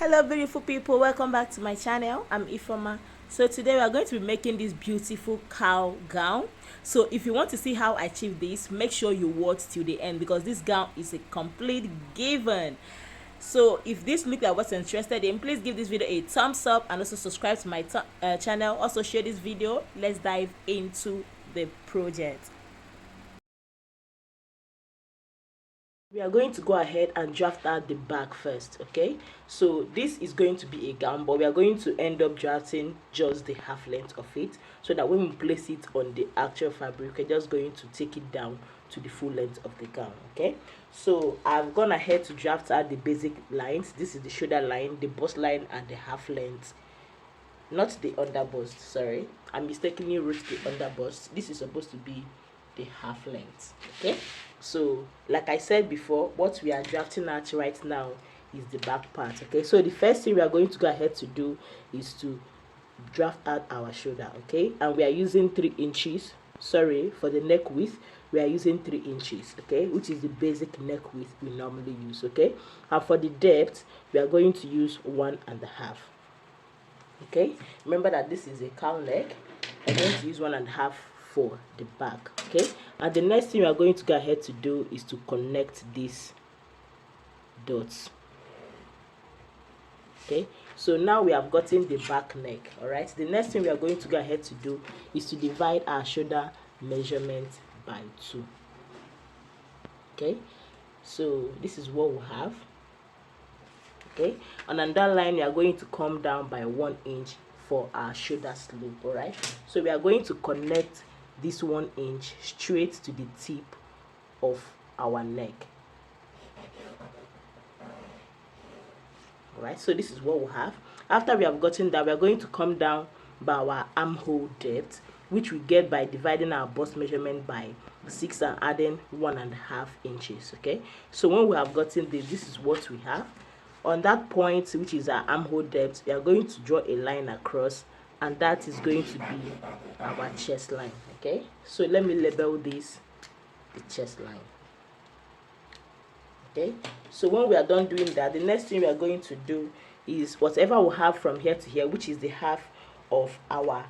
Hello beautiful people, welcome back to my channel. I'm Ifoma. So today we are going to be making this beautiful cowl gown. So if you want to see how I achieve this, make sure you watch till the end because this gown is a complete given. So if this look like what's interested in, please give this video a thumbs up and also subscribe to my channel. Also share this video. Let's dive into the project. We are going to go ahead and draft out the back first. Okay, so this is going to be a gown, but we are going to end up drafting just the half length of it, so that when we place it on the actual fabric, we're just going to take it down to the full length of the gown. Okay, so I've gone ahead to draft out the basic lines. This is the shoulder line, the bust line, and the half length, not the under bust. Sorry, I mistakenly wrote the under bust. This is supposed to be the half length. Okay, so like I said before, what we are drafting out right now is the back part. Okay, so the first thing we are going to go ahead to do is to draft out our shoulder. Okay, and we are using 3 inches. Sorry, for the neck width we are using 3 inches. Okay, which is the basic neck width we normally use. Okay, and for the depth we are going to use 1.5. Okay, remember that this is a cowl neck. I'm going to use 1.5 for the back. Okay, and the next thing we are going to go ahead to do is to connect these dots. Okay, so now we have gotten the back neck. All right, the next thing we are going to go ahead to do is to divide our shoulder measurement by 2. Okay, so this is what we have. Okay, and on that line we are going to come down by 1 inch for our shoulder slope. All right, so we are going to connect this 1 inch straight to the tip of our neck. All right, so this is what we have. After we have gotten that, we are going to come down by our armhole depth, which we get by dividing our bust measurement by 6 and adding 1.5 inches. Okay, so when we have gotten this is what we have. On that point, which is our armhole depth, we are going to draw a line across, and that is going to be our chest line. Okay, so let me label this the chest line. Okay, so when we are done doing that, the next thing we are going to do is whatever we have from here to here, which is the half of our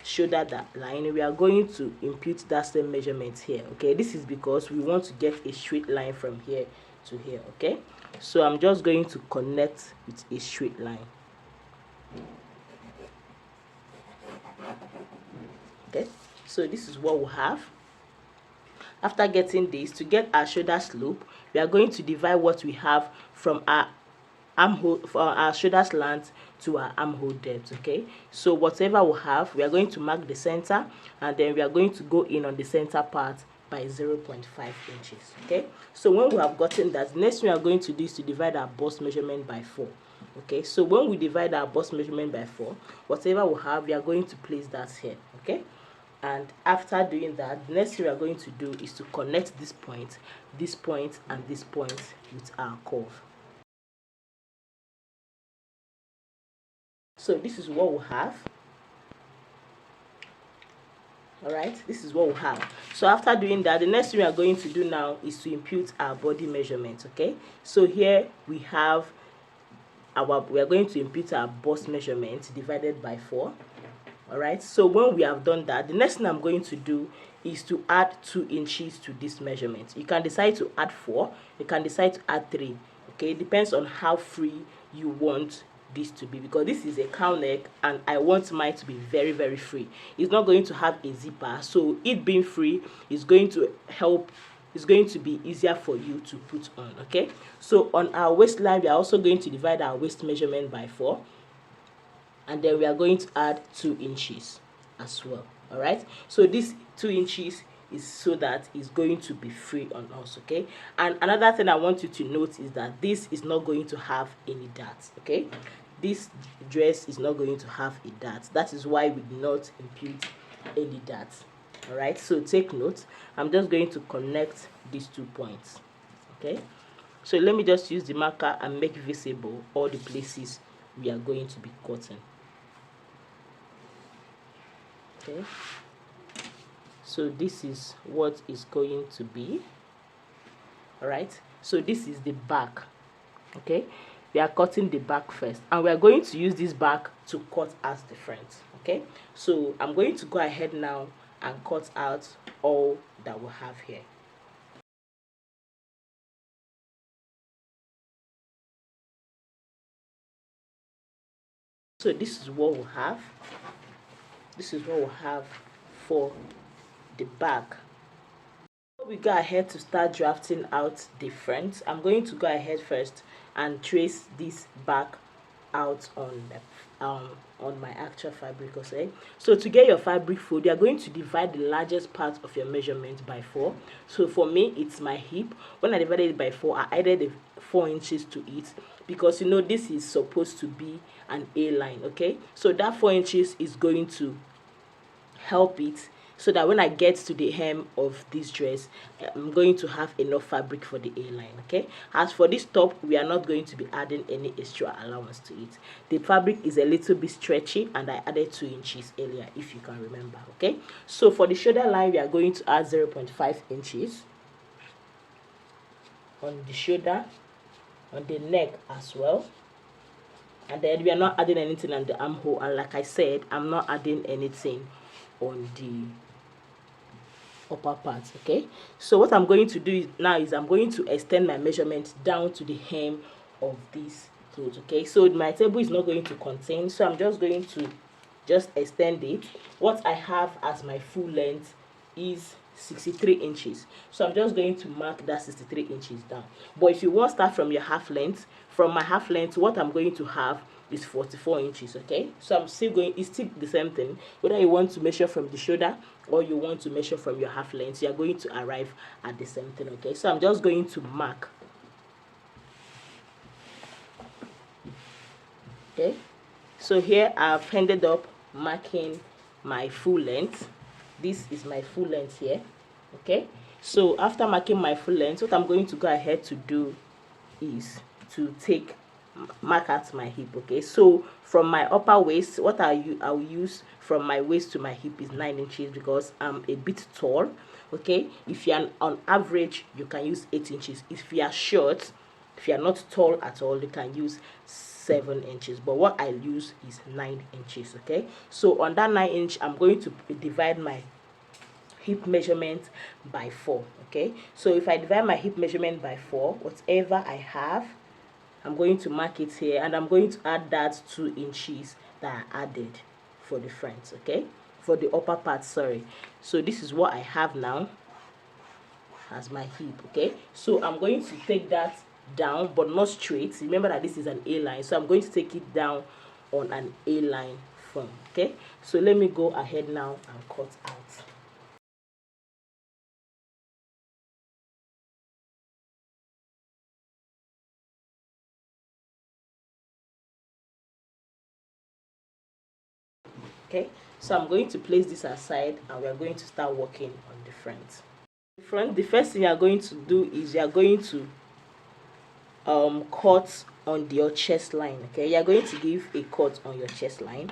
shoulder line, we are going to impute that same measurement here. Okay, this is because we want to get a straight line from here to here. Okay, so I'm just going to connect with a straight line. Okay, so this is what we have. After getting this, to get our shoulder slope, we are going to divide what we have from our armhole, for our shoulder slant to our armhole depth. Okay, so whatever we have, we are going to mark the center, and then we are going to go in on the center part by 0.5 inches. Okay, so when we have gotten that, the next thing we are going to do is to divide our bust measurement by 4. Okay, so when we divide our bust measurement by 4, whatever we have, we are going to place that here. Okay, and after doing that, the next thing we are going to do is to connect this point, and this point with our curve. So this is what we have. All right, this is what we have. So after doing that, the next thing we are going to do now is to impute our body measurement. Okay, so here we have we are going to impute our bust measurement divided by 4. All right, so when we have done that, the next thing I'm going to do is to add 2 inches to this measurement. You can decide to add 4, you can decide to add 3. Okay, it depends on how free you want this to be, because this is a cowl neck and I want mine to be very, very free. It's not going to have a zipper, so it being free is going to help. It's going to be easier for you to put on. Okay, so on our waistline, we are also going to divide our waist measurement by 4, and then we are going to add 2 inches as well. All right, so this 2 inches is so that it's going to be free on us. Okay, and another thing I want you to note is that this is not going to have any darts. Okay, this dress is not going to have a dart. That is why we did not impute any darts. All right, so take note. I'm just going to connect these 2 points. Okay, so let me just use the marker and make visible all the places we are going to be cutting. Okay, so this is what is going to be. All right, so this is the back. Okay, we are cutting the back first, and we are going to use this back to cut out the front. Okay, so I'm going to go ahead now and cut out all that we have here. So this is what we have. This is what we have for the back. Before we go ahead to start drafting out the front, I'm going to go ahead first and trace this back out on my actual fabric. Okay, so to get your fabric fold, you are going to divide the largest part of your measurement by 4. So for me, it's my hip. When I divided it by 4, I added the 4 inches to it, because you know this is supposed to be an A line. Okay, so that 4 inches is going to help it, so that when I get to the hem of this dress, I'm going to have enough fabric for the A line. Okay, as for this top, we are not going to be adding any extra allowance to it. The fabric is a little bit stretchy, and I added 2 inches earlier, if you can remember. Okay, so for the shoulder line, we are going to add 0.5 inches on the shoulder, on the neck as well, and then we are not adding anything on the armhole. And like I said, I'm not adding anything on the upper part. Okay, so what I'm going to do now is I'm going to extend my measurement down to the hem of this clothes. Okay, so my table is not going to contain, so I'm just going to extend it. What I have as my full length is 63 inches, so I'm just going to mark that 63 inches down. But if you want to start from your half length, from my half length, what I'm going to have is 44 inches. Okay, so I'm still going, it's still the same thing, whether you want to measure from the shoulder or you want to measure from your half length, you are going to arrive at the same thing. Okay, so I'm just going to mark. Okay, so here I've ended up marking my full length. This is my full length here. Okay, so after marking my full length, what I'm going to go ahead to do is to mark out my hip. Okay, so from my upper waist, what I'll use from my waist to my hip is 9 inches, because I'm a bit tall. Okay, if you're on average, you can use 8 inches. If you are short, if you are not tall at all, you can use 7 inches, but what I use is 9 inches. Okay, so on that 9 inch, I'm going to divide my hip measurement by 4. Okay, so if I divide my hip measurement by 4, whatever I have, I'm going to mark it here, and I'm going to add that 2 inches that I added for the front. Okay, for the upper part, sorry. So this is what I have now as my hip. Okay, so I'm going to take that down, but not straight. Remember that this is an A line, so I'm going to take it down on an A line form. Okay, so let me go ahead now and cut out. Okay, so I'm going to place this aside, and we're going to start working on the front. The first thing you are going to do is you are going to cut on your chest line. Okay, you are going to give a cut on your chest line.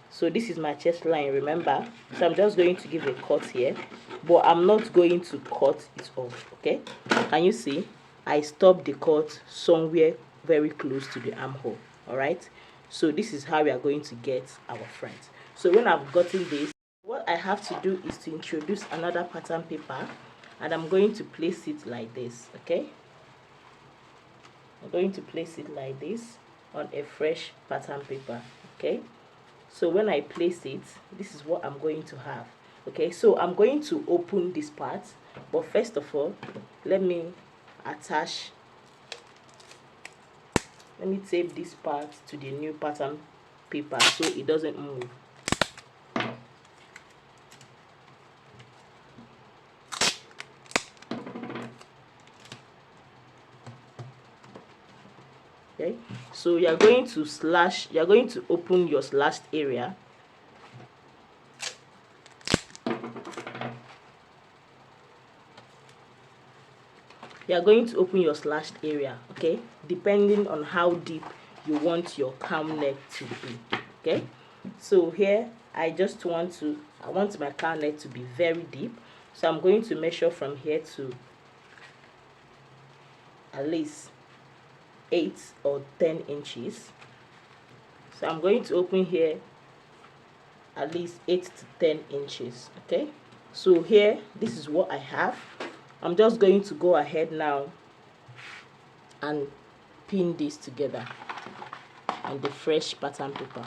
So this is my chest line, remember, so I'm just going to give a cut here, but I'm not going to cut it off. Okay, can you see I stopped the cut somewhere very close to the armhole? All right, so this is how we are going to get our front. So when I've gotten this, what I have to do is to introduce another pattern paper, and I'm going to place it like this. Okay, I'm going to place it like this on a fresh pattern paper. Okay, so when I place it, this is what I'm going to have. Okay, so I'm going to open this part, but first of all, let me tape this part to the new pattern paper so it doesn't move. Okay, so you're going to open your slashed area. You are going to open your slashed area, okay, depending on how deep you want your cowl neck to be. Okay, so here I want my cowl neck to be very deep, so I'm going to measure from here to at least 8 or 10 inches. So I'm going to open here at least 8 to 10 inches. Okay, so here, this is what I have. I'm just going to go ahead now and pin this together on the fresh pattern paper.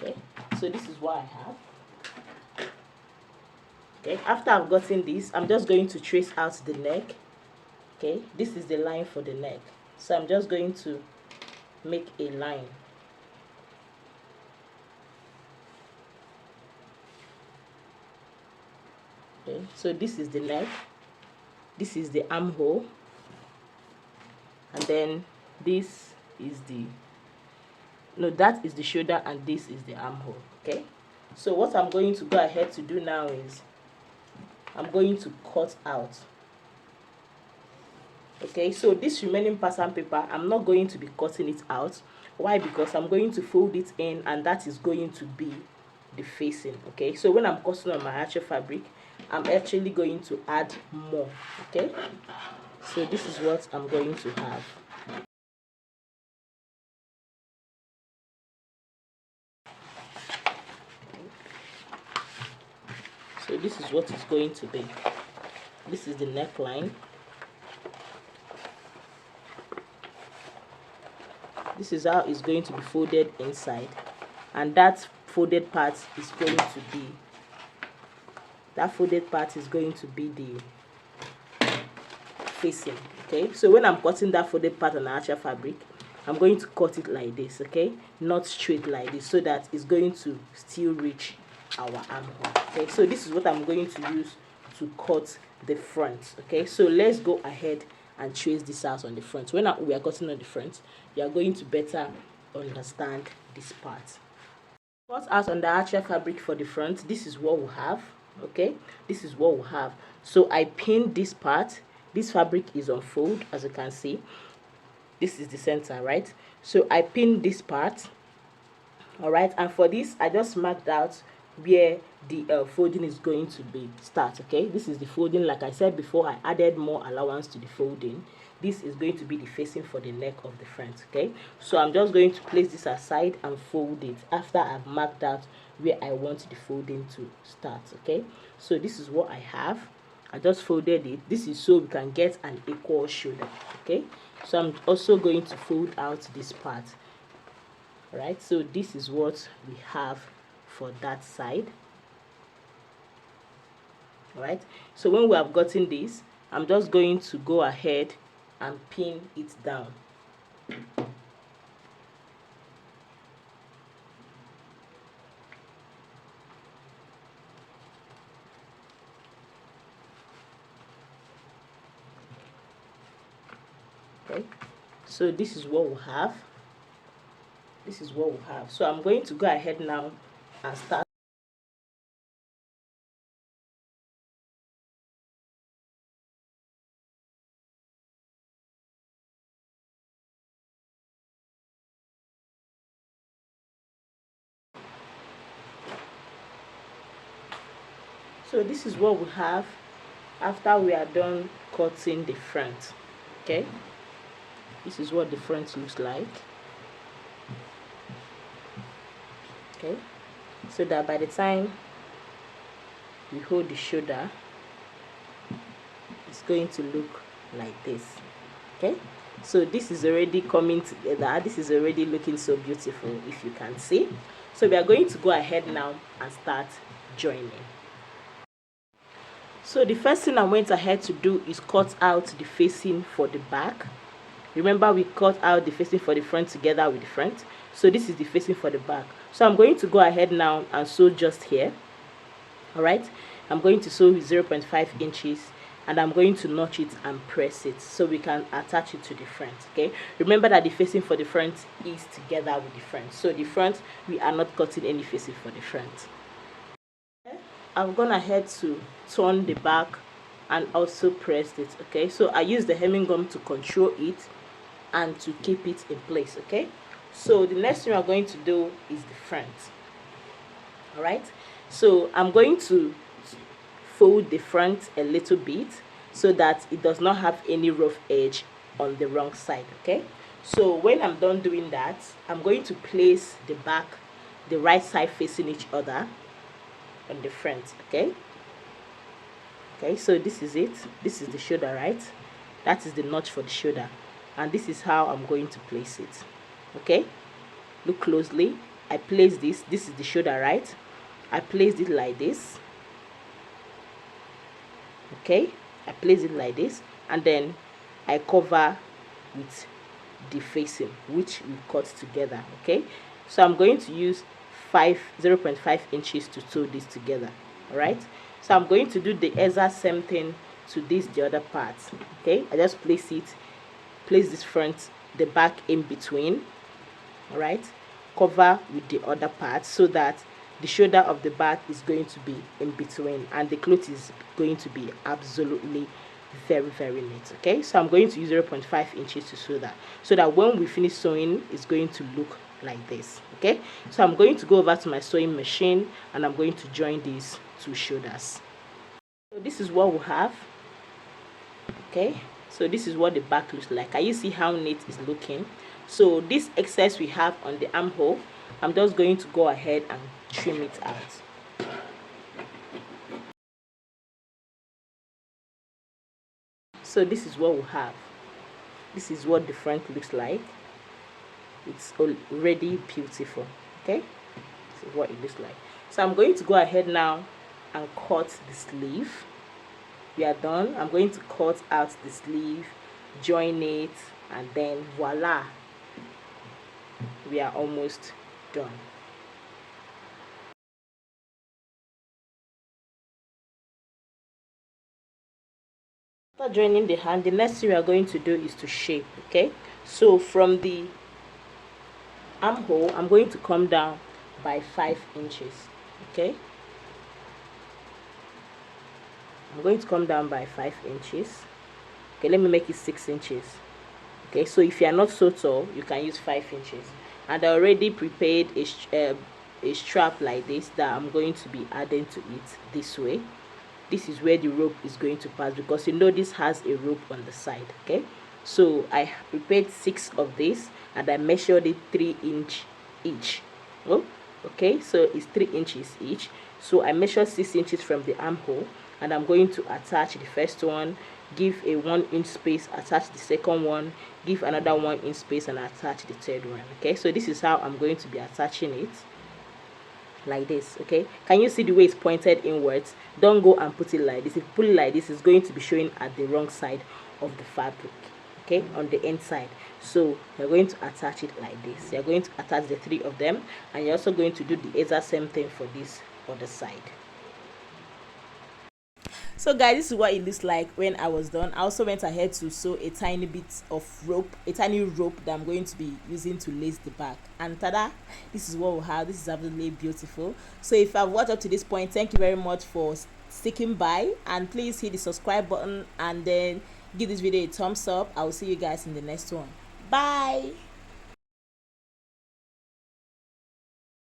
Okay, so this is what I have. Okay, after I've gotten this, I'm just going to trace out the neck. Okay, this is the line for the neck, so I'm just going to make a line. Okay, so this is the neck, this is the armhole, and then this is the, no, that is the shoulder, and this is the armhole. Okay, so what I'm going to go ahead to do now is I'm going to cut out. Okay, so this remaining pattern paper, I'm not going to be cutting it out. Why? Because I'm going to fold it in, and that is going to be the facing. Okay, so when I'm cutting on my actual fabric, I'm actually going to add more. Okay, so this is what I'm going to have. So this is what it's going to be. This is the neckline. This is how it's going to be folded inside, and that folded part is going to be, the facing. Okay, so when I'm cutting that folded part on the actual fabric, I'm going to cut it like this. Okay, not straight like this, so that it's going to still reach our armhole. Okay, so this is what I'm going to use to cut the front. Okay, so let's go ahead and trace this out on the front. When we are cutting on the front, you are going to better understand this part. Cut out on the actual fabric for the front. This is what we have. Okay, this is what we have. So I pinned this part. This fabric is on fold, as you can see. This is the center, right? So I pinned this part. All right, and for this, I just marked out where the folding is going to be start. Okay, this is the folding. Like I said before, I added more allowance to the folding. This is going to be the facing for the neck of the front. Okay, so I'm just going to place this aside and fold it after I've marked out where I want the folding to start. Okay, so this is what I have. I just folded it. This is so we can get an equal shoulder. Okay, so I'm also going to fold out this part. All right, so this is what we have for that side. All right, so when we have gotten this, I'm just going to go ahead and pin it down. Okay, so this is what we have. This is what we have. So I'm going to go ahead now and start. So this is what we have after we are done cutting the front. Okay, this is what the front looks like. Okay, so that by the time we hold the shoulder, it's going to look like this. Okay, so this is already coming together. This is already looking so beautiful, if you can see. So we are going to go ahead now and start joining. So the first thing I went ahead to do is cut out the facing for the back. Remember, we cut out the facing for the front together with the front. So this is the facing for the back. So I'm going to go ahead now and sew just here. All right, I'm going to sew 0.5 inches, and I'm going to notch it and press it so we can attach it to the front. Okay, remember that the facing for the front is together with the front. So the front, we are not cutting any facing for the front. I've gone ahead to turn the back and also pressed it. Okay, so I use the hemming gum to control it and to keep it in place. Okay, so the next thing we are going to do is the front. All right, so I'm going to fold the front a little bit so that it does not have any rough edge on the wrong side. Okay, so when I'm done doing that, I'm going to place the back, the right side facing each other on the front. Okay, so this is it. This is the shoulder, right? That is the notch for the shoulder, and this is how I'm going to place it. Okay, look closely. I place this is the shoulder, right? I placed it like this. Okay, I place it like this, and then I cover with the facing, which we cut together. Okay, so I'm going to use 0.5 inches to sew this together. All right, so I'm going to do the exact same thing to the other part. Okay, I just place this front, the back in between. All right, cover with the other part so that the shoulder of the back is going to be in between, and the cloth is going to be absolutely very, very neat. Okay, so I'm going to use 0.5 inches to sew that, so that when we finish sewing, it's going to look like this. Okay, so I'm going to go over to my sewing machine, and I'm going to join these two shoulders. So this is what we have. Okay, so this is what the back looks like. Can you see how neat it's looking? So this excess we have on the armhole, I'm just going to go ahead and trim it out. So this is what we have. This is what the front looks like. It's already beautiful. Okay, this is what it looks like. So I'm going to go ahead now and cut the sleeve. We are done. I'm going to cut out the sleeve, join it, and then voila, we are almost done. After joining the hand, the next thing we are going to do is to shape. Okay, so from the armhole, I'm going to come down by 5 inches. Okay, I'm going to come down by 5 inches. Okay, let me make it 6 inches. Okay, so if you are not so tall, you can use 5 inches. And I already prepared a strap like this that I'm going to be adding to it this way. This is where the rope is going to pass, because you know this has a rope on the side. Okay, so I prepared 6 of this, and I measured it 3 inches each. Oh, okay, so it's 3 inches each. So I measured 6 inches from the armhole, and I'm going to attach the first one, give a 1 inch space, attach the second one, give another 1 inch space, and attach the third one. Okay, so this is how I'm going to be attaching it, like this. Okay, can you see the way it's pointed inwards? Don't go and put it like this. If you put it like this, it's going to be showing at the wrong side of the fabric. Okay, on the inside. So you're going to attach it like this. You're going to attach the 3 of them, and you're also going to do the exact same thing for this other side. So guys, this is what it looks like when I was done. I also went ahead to sew a tiny bit of rope, a tiny rope that I'm going to be using to lace the back. And tada, this is what we have. This is absolutely beautiful. So if I've watched up to this point, thank you very much for sticking by, and please hit the subscribe button and then give this video a thumbs up. I will see you guys in the next one. Bye.